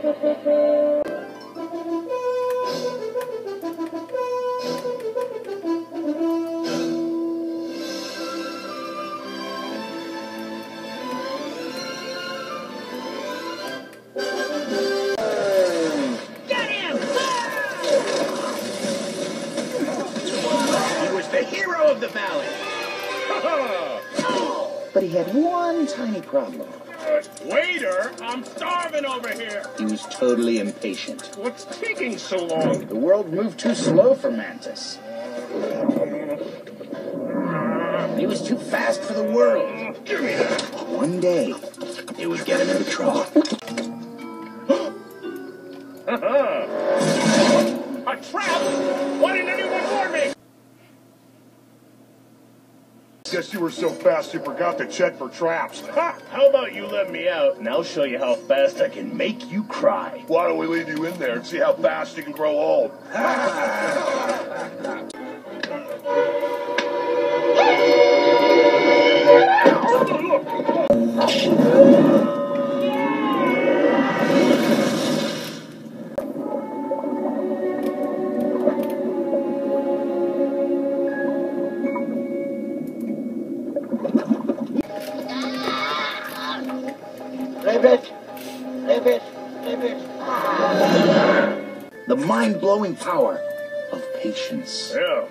The hero of the valley. But he had one tiny problem. Waiter, I'm starving over here. He was totally impatient. What's taking so long? The world moved too slow for Mantis. He was too fast for the world. Give me that. One day, it would get him into trouble. A trap? Why didn't anyone warn me? Guess you were so fast you forgot to check for traps. Ha! How about you let me out, and I'll show you how fast I can make you cry. Why don't we leave you in there and see how fast you can grow old? Ribbit. The mind-blowing power of patience. Yeah.